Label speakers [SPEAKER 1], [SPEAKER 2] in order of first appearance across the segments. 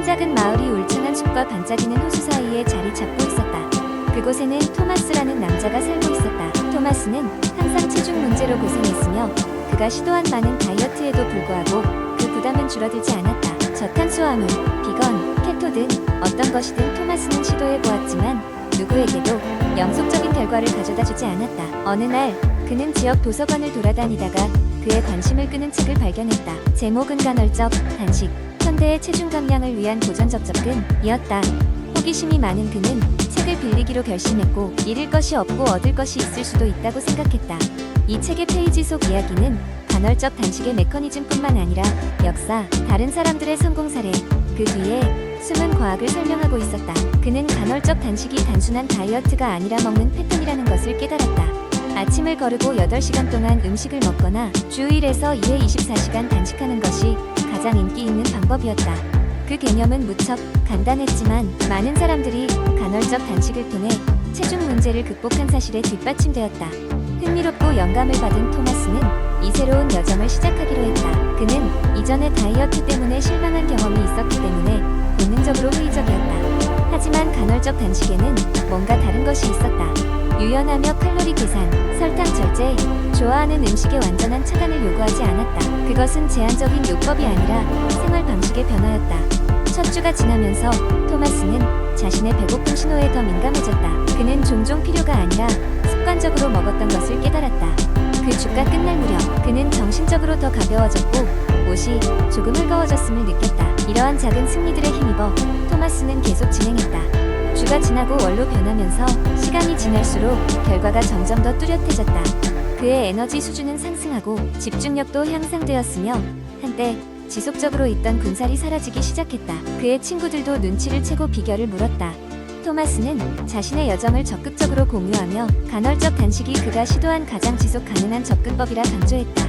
[SPEAKER 1] 작은 마을이 울창한 숲과 반짝이는 호수 사이에 자리 잡고 있었다. 그곳에는 토마스라는 남자가 살고 있었다. 토마스는 항상 체중 문제로 고생했으며 그가 시도한 많은 다이어트에도 불구하고 그 부담은 줄어들지 않았다. 저탄수화물, 비건, 케토 등 어떤 것이든 토마스는 시도해보았지만 누구에게도 영속적인 결과를 가져다주지 않았다. 어느 날 그는 지역 도서관을 돌아다니다가 그의 관심을 끄는 책을 발견했다. 제목은 간헐적 단식, 현대의 체중 감량을 위한 도전적 접근이었다. 호기심이 많은 그는 책을 빌리기로 결심했고 잃을 것이 없고 얻을 것이 있을 수도 있다고 생각했다. 이 책의 페이지 속 이야기는 간헐적 단식의 메커니즘뿐만 아니라 역사, 다른 사람들의 성공 사례, 그 뒤에 숨은 과학을 설명하고 있었다. 그는 간헐적 단식이 단순한 다이어트가 아니라 먹는 패턴이라는 것을 깨달았다. 아침을 거르고 8시간 동안 음식을 먹거나 주 1에서 2회 24시간 단식하는 것이 가장 인기 있는 방법이었다. 그 개념은 무척 간단했지만 많은 사람들이 간헐적 단식을 통해 체중 문제를 극복한 사실에 뒷받침되었다. 흥미롭고 영감을 받은 토마스는 이 새로운 여정을 시작하기로 했다. 그는 이전에 다이어트 때문에 실망한 경험이 있었기 때문에 본능적으로 회의적이었다. 하지만 간헐적 단식에는 뭔가 다른 것이 있었다. 유연하며 칼로리 계산, 설탕 절제, 좋아하는 음식의 완전한 차단을 요구하지 않았다. 그것은 제한적인 요법이 아니라 생활 방식의 변화였다. 첫 주가 지나면서 토마스는 자신의 배고픈 신호에 더 민감해졌다. 그는 종종 필요가 아니라 습관적으로 먹었던 것을 깨달았다. 그 주가 끝날 무렵 그는 정신적으로 더 가벼워졌고 옷이 조금 헐거워졌음을 느꼈다. 이러한 작은 승리들에 힘입어 토마스는 계속 진행했다. 주가 지나고 월로 변하면서 시간이 지날수록 결과가 점점 더 뚜렷해졌다. 그의 에너지 수준은 상승하고 집중력도 향상되었으며 한때 지속적으로 있던 군살이 사라지기 시작했다. 그의 친구들도 눈치를 채고 비결을 물었다. 토마스는 자신의 여정을 적극적으로 공유하며 간헐적 단식이 그가 시도한 가장 지속 가능한 접근법이라 강조했다.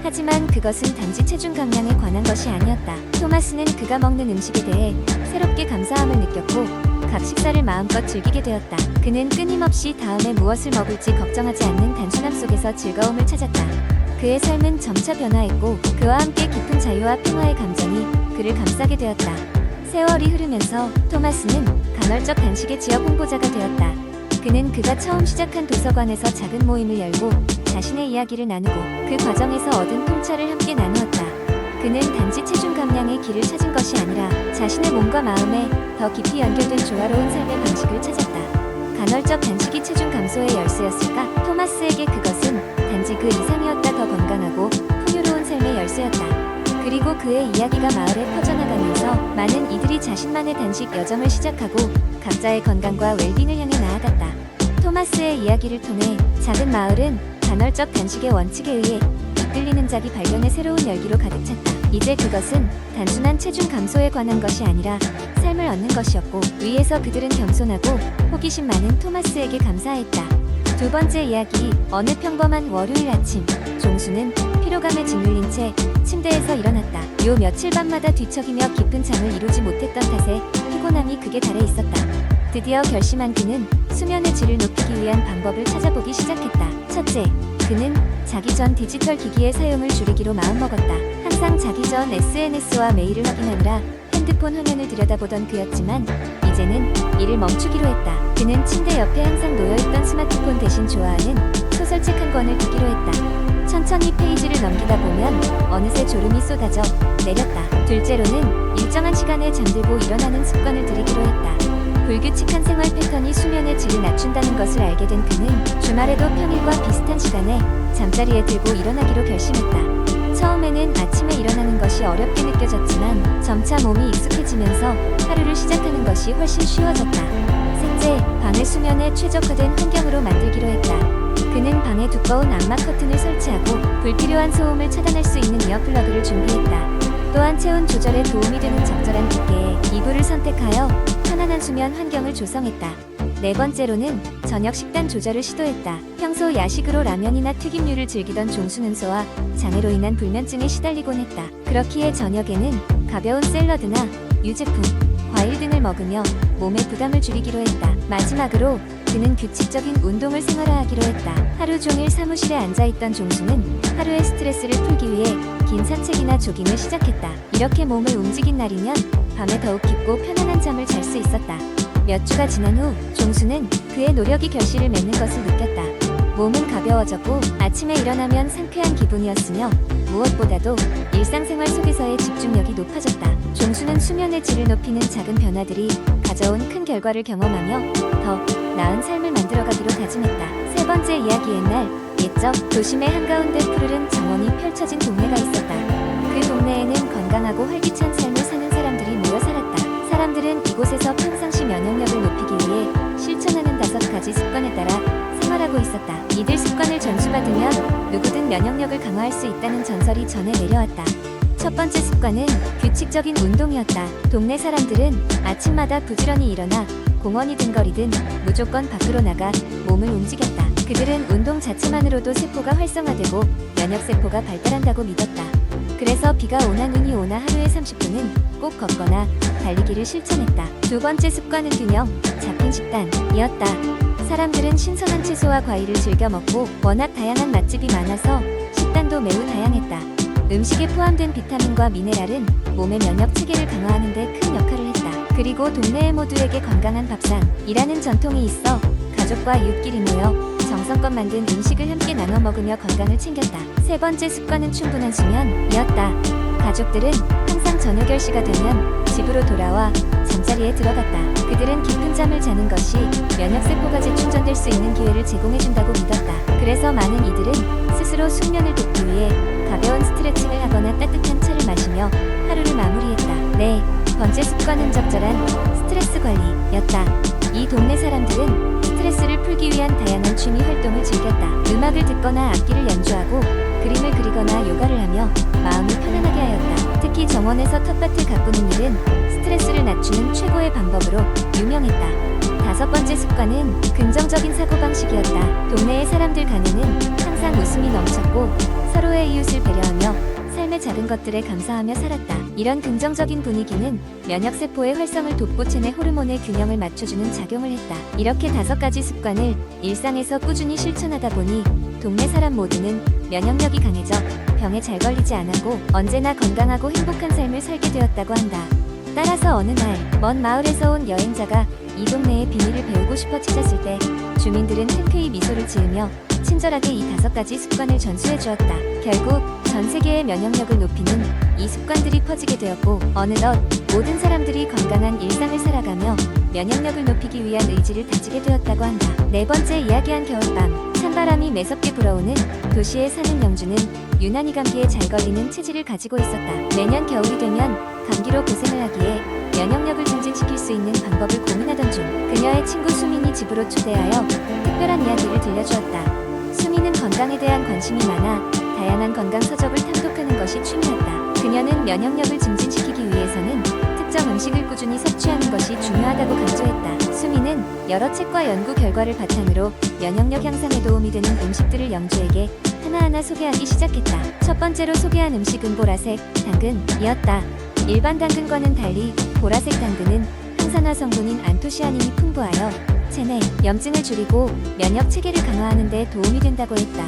[SPEAKER 1] 하지만 그것은 단지 체중 감량에 관한 것이 아니었다. 토마스는 그가 먹는 음식에 대해 새롭게 감사함을 느꼈고 각 식사를 마음껏 즐기게 되었다. 그는 끊임없이 다음에 무엇을 먹을지 걱정하지 않는 단순함 속에서 즐거움을 찾았다. 그의 삶은 점차 변화했고 그와 함께 깊은 자유와 평화의 감정이 그를 감싸게 되었다. 세월이 흐르면서 토마스는 간헐적 단식의 지역 홍보자가 되었다. 그는 그가 처음 시작한 도서관에서 작은 모임을 열고 자신의 이야기를 나누고 그 과정에서 얻은 통찰을 함께 나누었다. 그는 단지 체중 감량의 길을 찾은 것이 아니라 자신의 몸과 마음에 더 깊이 연결된 조화로운 삶의 방식을 찾았다. 간헐적 단식이 체중 감소의 열쇠였을까? 토마스에게 그것은 단지 그 이상이었다. 더 건강하고 풍요로운 삶의 열쇠였다. 그리고 그의 이야기가 마을에 퍼져나가면서 많은 이들이 자신만의 단식 여정을 시작하고 각자의 건강과 웰빙을 향해 나아갔다. 토마스의 이야기를 통해 작은 마을은 간헐적 단식의 원칙에 의해 이끌리는 자기 발견의 새로운 열기로 가득 찼다. 이제 그것은 단순한 체중 감소에 관한 것이 아니라 삶을 얻는 것이었고 위에서 그들은 겸손하고 호기심 많은 토마스에게 감사했다. 두 번째 이야기. 어느 평범한 월요일 아침 종수는 피로감에 짓눌린 채 침대에서 일어났다. 요 며칠 밤마다 뒤척이며 깊은 잠을 이루지 못했던 탓에 피곤함이 극에 달해 있었다. 드디어 결심한 그는 수면의 질을 높이기 위한 방법을 찾아보기 시작했다. 첫째, 그는 자기 전 디지털 기기의 사용을 줄이기로 마음먹었다. 항상 자기 전 SNS와 메일을 확인하느라 핸드폰 화면을 들여다보던 그였지만 이제는 이를 멈추기로 했다. 그는 침대 옆에 항상 놓여있던 스마트폰 대신 좋아하는 소설책 한 권을 두기로 했다. 천천히 페이지를 넘기다 보면 어느새 졸음이 쏟아져 내렸다. 둘째로는 일정한 시간에 잠들고 일어나는 습관을 들이기로 했다. 불규칙한 생활 패턴이 수면의 질을 낮춘다는 것을 알게 된 그는 주말에도 평일과 비슷한 시간에 잠자리에 들고 일어나기로 결심했다. 처음에는 아침에 일어나는 것이 어렵게 느껴졌지만 점차 몸이 익숙해지면서 하루를 시작하는 것이 훨씬 쉬워졌다. 셋째, 방을 수면에 최적화된 환경으로 만들기로 했다. 그는 방에 두꺼운 암막 커튼을 설치하고 불필요한 소음을 차단할 수 있는 이어플러그를 준비했다. 또한 체온 조절에 도움이 되는 적절한 두께의 이불을 선택하여 편안한 수면 환경을 조성했다. 네 번째로는 저녁 식단 조절을 시도했다. 평소 야식으로 라면이나 튀김류를 즐기던 종수는소와 장애로 인한 불면증에 시달리곤 했다. 그렇기에 저녁에는 가벼운 샐러드나 유제품, 과일 등을 먹으며 몸의 부담을 줄이기로 했다. 마지막으로 그는 규칙적인 운동을 생활화하기로 했다. 하루 종일 사무실에 앉아있던 종수는 하루의 스트레스를 풀기 위해 긴 산책이나 조깅을 시작했다. 이렇게 몸을 움직인 날이면 밤에 더욱 깊고 편안한 잠을 잘 수 있었다. 몇 주가 지난 후 종수는 그의 노력이 결실을 맺는 것을 느꼈다. 몸은 가벼워졌고 아침에 일어나면 상쾌한 기분이었으며 무엇보다도 일상생활 속에서의 집중력이 높아졌다. 종수는 수면의 질을 높이는 작은 변화들이 가져온 큰 결과를 경험하며 더 나은 삶을 만들어가기로 다짐했다. 세 번째 이야기의 날, 옛적 도심의 한가운데 푸르른 정원이 펼쳐진 동네가 있었다. 그 동네에는 건강하고 활기찬 삶을 사는 사람들이 모여 살았다. 사람들은 이곳에서 평상시 면역력을 높이기 위해 실천하는 5가지 습관에 따라 생활하고 있었다. 이들 습관을 전수받으면 누구든 면역력을 강화할 수 있다는 전설이 전해 내려왔다. 첫 번째 습관은 규칙적인 운동이었다. 동네 사람들은 아침마다 부지런히 일어나 공원이든 거리든 무조건 밖으로 나가 몸을 움직였다. 그들은 운동 자체만으로도 세포가 활성화되고 면역세포가 발달한다고 믿었다. 그래서 비가 오나 눈이 오나 하루에 30분은 꼭 걷거나 달리기를 실천했다. 두 번째 습관은 균형 잡힌 식단이었다. 사람들은 신선한 채소와 과일을 즐겨 먹고 워낙 다양한 맛집이 많아서 식단도 매우 다양했다. 음식에 포함된 비타민과 미네랄은 몸의 면역 체계를 강화하는 데 큰 역할을 했다. 그리고 동네의 모두에게 건강한 밥상이라는 전통이 있어 가족과 이웃끼리 모여 정성껏 만든 음식을 함께 나눠 먹으며 건강을 챙겼다. 세 번째 습관은 충분한 수면이었다. 가족들은 항상 저녁 10시가 되면 집으로 돌아와 잠자리에 들어갔다. 그들은 깊은 잠을 자는 것이 면역세포가 재충전될 수 있는 기회를 제공해준다고 믿었다. 그래서 많은 이들은 스스로 숙면을 돕기 위해 가벼운 스트레칭을 하거나 따뜻한 차를 마시며 하루를 마무리했다. 네 번째 습관은 적절한 스트레스 관리였다. 이 동네 사람들은 스트레스를 풀기 위한 다양한 취미 활동을 즐겼다. 음악을 듣거나 악기를 연주하고 그림을 그리거나 요가를 하며 마음을 편안하게 하였다. 특히 정원에서 텃밭을 가꾸는 일은 스트레스를 낮추는 최고의 방법으로 유명했다. 다섯 번째 습관은 긍정적인 사고방식이었다. 동네의 사람들 간에는 항상 웃음이 넘쳤고 서로의 이웃을 배려하며 삶의 작은 것들에 감사하며 살았다. 이런 긍정적인 분위기는 면역세포의 활성을 돕고 체내 호르몬의 균형을 맞춰주는 작용을 했다. 이렇게 5가지 습관을 일상에서 꾸준히 실천하다 보니 동네 사람 모두는 면역력이 강해져 병에 잘 걸리지 않았고 언제나 건강하고 행복한 삶을 살게 되었다고 한다. 따라서 어느 날 먼 마을에서 온 여행자가 이 동네의 비밀을 배우고 싶어 찾았을 때 주민들은 흔쾌히 미소를 지으며 친절하게 이 5가지 습관을 전수해 주었다. 결국 전 세계의 면역력을 높이는 이 습관들이 퍼지게 되었고 어느덧 모든 사람들이 건강한 일상을 살아가며 면역력을 높이기 위한 의지를 다지게 되었다고 한다. 네 번째 이야기한 겨울밤, 찬바람이 매섭게 불어오는 도시에 사는 영주는 유난히 감기에 잘 걸리는 체질을 가지고 있었다. 매년 겨울이 되면 감기로 고생을 하기에 면역력을 증진시킬 수 있는 방법을 고민하던 중 그녀의 친구 수민이 집으로 초대하여 특별한 이야기를 들려주었다. 수민은 건강에 대한 관심이 많아 다양한 건강 서적을 탐독하는 것이 취미였다. 그녀는 면역력을 증진시키기 위해서는 특정 음식을 꾸준히 섭취하는 것이 중요하다고 강조했다. 수민은 여러 책과 연구 결과를 바탕으로 면역력 향상에 도움이 되는 음식들을 영주에게 하나하나 소개하기 시작했다. 첫 번째로 소개한 음식은 보라색 당근이었다. 일반 당근과는 달리 보라색 당근은 항산화 성분인 안토시아닌이 풍부하여 체내 염증을 줄이고 면역 체계를 강화하는 데 도움이 된다고 했다.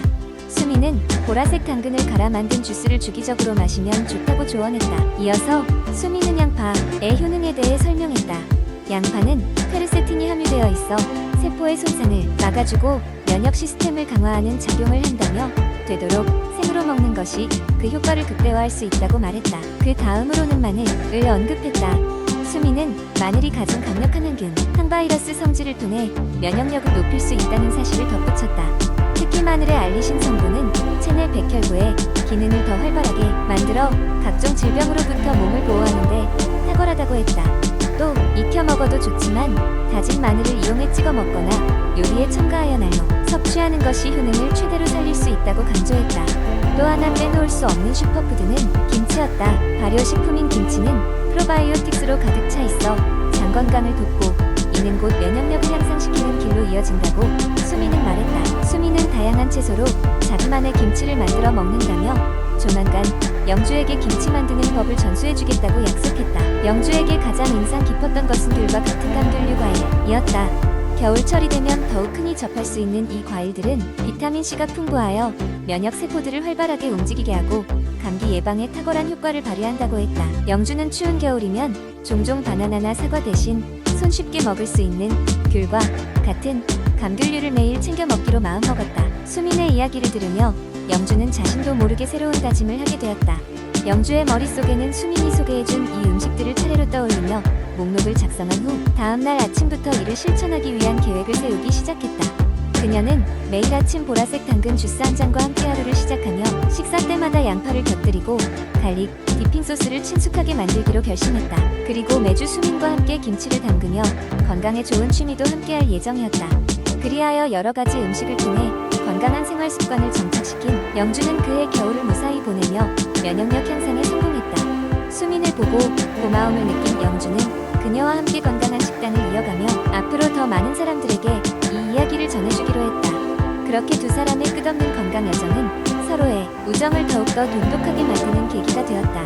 [SPEAKER 1] 수미는 보라색 당근을 갈아 만든 주스를 주기적으로 마시면 좋다고 조언했다. 이어서 수미는 양파의 효능에 대해 설명했다. 양파는 페르세틴이 함유되어 있어 세포의 손상을 막아주고 면역 시스템을 강화하는 작용을 한다며 되도록 생으로 먹는 것이 그 효과를 극대화할 수 있다고 말했다. 그 다음으로는 마늘을 언급했다. 수미는 마늘이 가진 강력한 항균, 항바이러스 성질을 통해 면역력을 높일 수 있다는 사실을 덧붙였다. 특히 마늘의 알리신 성분은 체내 백혈구의 기능을 더 활발하게 만들어 각종 질병으로부터 몸을 보호하는데 탁월하다고 했다. 또 익혀 먹어도 좋지만 다진 마늘을 이용해 찍어 먹거나 요리에 첨가하여 날로 섭취하는 것이 효능을 최대로 살릴 수 있다고 강조했다. 또 하나 빼놓을 수 없는 슈퍼푸드는 김치였다. 발효식품인 김치는 프로바이오틱스로 가득 차 있어 장 건강을 돕고 이는 곧 면역력을 향상시키는 길로 이어진다고 수미는 말했다. 수미는 다양한 채소로 자기만의 김치를 만들어 먹는다며 조만간 영주에게 김치 만드는 법을 전수해주겠다고 약속했다. 영주에게 가장 인상 깊었던 것은 귤과 같은 감귤류 과일이었다. 겨울철이 되면 더욱 흔히 접할 수 있는 이 과일들은 비타민C가 풍부하여 면역 세포들을 활발하게 움직이게 하고 감기 예방에 탁월한 효과를 발휘한다고 했다. 영주는 추운 겨울이면 종종 바나나나 사과 대신 손쉽게 먹을 수 있는 귤과 같은 감귤류를 매일 챙겨 먹기로 마음먹었다. 수민의 이야기를 들으며 영주는 자신도 모르게 새로운 다짐을 하게 되었다. 영주의 머릿속에는 수민이 소개해준 이 음식들을 차례로 떠올리며 목록을 작성한 후 다음날 아침부터 이를 실천하기 위한 계획을 세우기 시작했다. 그녀는 매일 아침 보라색 당근 주스 한 잔과 함께 하루를 시작하며 식사 때마다 양파를 곁들이고 갈릭, 디핑 소스를 친숙하게 만들기로 결심했다. 그리고 매주 수민과 함께 김치를 담그며 건강에 좋은 취미도 함께할 예정이었다. 그리하여 여러 가지 음식을 통해 건강한 생활 습관을 정착시킨 영주는 그해 겨울을 무사히 보내며 면역력 향상에 성공했다. 수민을 보고 고마움을 느낀 영주는 그녀와 함께 건강한 식단을 이어가며 앞으로 더 많은 사람들에게 이 이야기를 전해주기로 했다. 그렇게 두 사람의 끝없는 건강 여정은 서로의 우정을 더욱더 돈독하게 만드는 계기가 되었다.